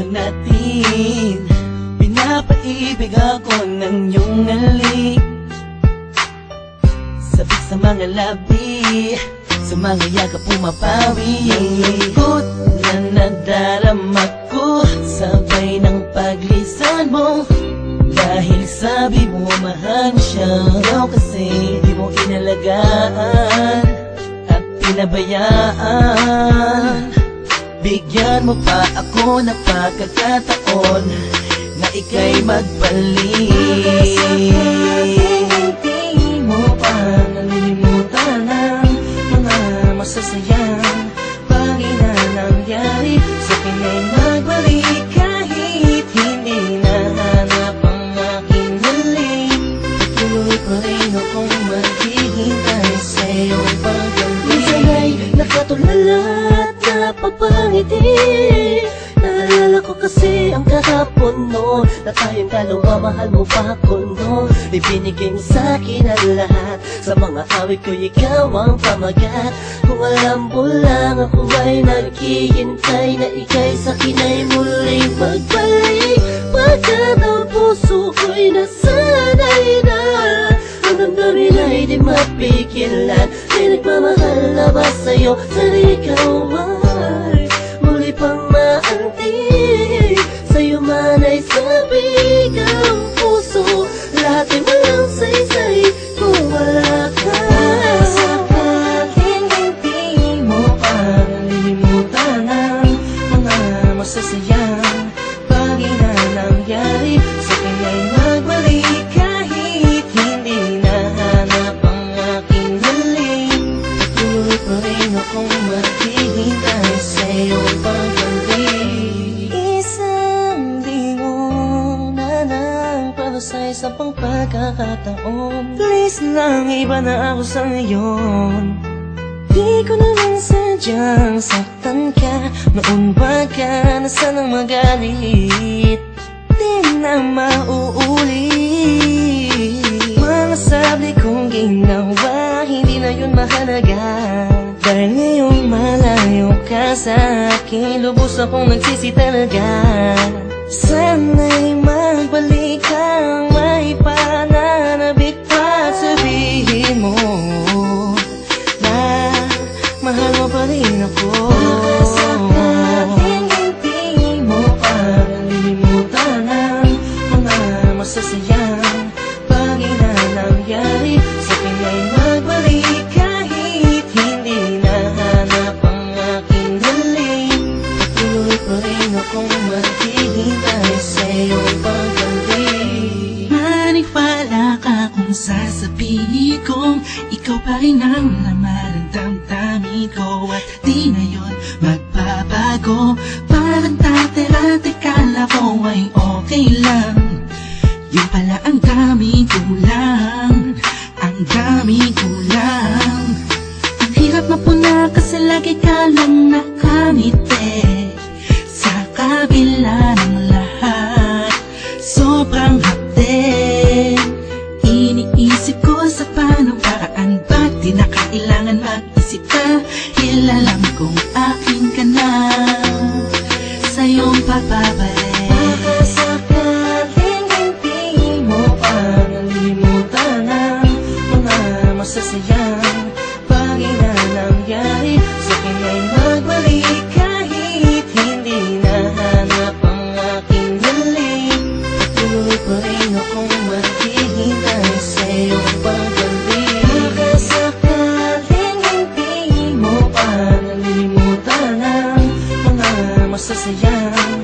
natin. Pinapaibig ako ng iyong halik, sabik sa mga labi, sa mga yakap pumapawi. Ang lungkot na nadarama ko, sabay ng paglisan mo. Dahil sabi mo mahal mo siya, ikaw kasi di mo inalagaan at pinabayaan. Bigyan mo pa ako ng pagkakataon na ika'y magbalik. Hindi mo pa nalilimutan ang mga masasayang bagay na nangyari sa akin ay magbalik. Kahit hindi nahanap ang aking halik, patuloy pa rin akong maghihintay sa iyong pagbalik. Minsan ay nakatulala at napapangiti. Naalala ko kasi ang kahapon noon, na tayong dalawa, mahal mo pa ako noon. Ibinigay mo sa'kin ang lahat, sa mga awit ko ikaw ang pamagat. Kung alam mo lang ako ay naghihintay na ika'y sa'kin ay muling magbalik. Pagkat ang puso ko'y nasanay na, ang damdamin ay di mapigilan. May nagmamahal na ba sa'yo, sana ikaw ay muli pang maantig. Sa'yo man ay sabik ang puso, lahat ay walang saysay kung wala ka. Sakaling hindi mo pa nalilimutan ang mga masasayang bagay na nangyari sa akin ay magbalik. Kahit hindi nahanap ang aking halik, patuloy pa rin akong maghihintay sa iyong pagbalik. Isang linggo na lang para sa isa pang pagkakataon. Please lang, iba na ako sa ngayon. Di ko naman sadyang saktan ka, noon ba ka na sanang magalit? Di na mauulit. Mga sabi kong ginawa, hindi na yun mahalaga. Dahil ngayong malayo ka sa akin, lubos akong nagsisi talaga. Sana'y magbalik kang may pananabik pa, sabihin mo na mahal mo pa rin ako. Sakaling hindi mo pa nalilimutan ang mga masasayang bagay na nangyari sa akin ay magbalik. Kahit hindi nahanap ang aking halik, patuloy pa rin akong maghihintay sa iyong pagbalik. Maniwala ka kung sasabihin kong ikaw pa rin ang laman ng damdamin ko, at di na yun magbabago. Parang dati-dati kala ko ay okay lang, yun pala ang daming kulang, ang daming kulang. Ang hirap mapuna kasi lagi ka lang nakangiti, sa kabila ng lahat sobrang hapde. Iniisip ko sa paano paraan, ba't di na kailangan mag-isip ka? Alam kong akin ka na, sa iyong pagbabalik. Baka sakaling hindi mo pa nalilimutan ang mga masasayang bagay na nangyari sa akin ay magbalik. Kahit hindi nahanap ang aking halik, patuloy pa rin akong maghihintay sa iyong pagbalik. Baka sakaling hindi mo pa nalilimutan ang mga masasayang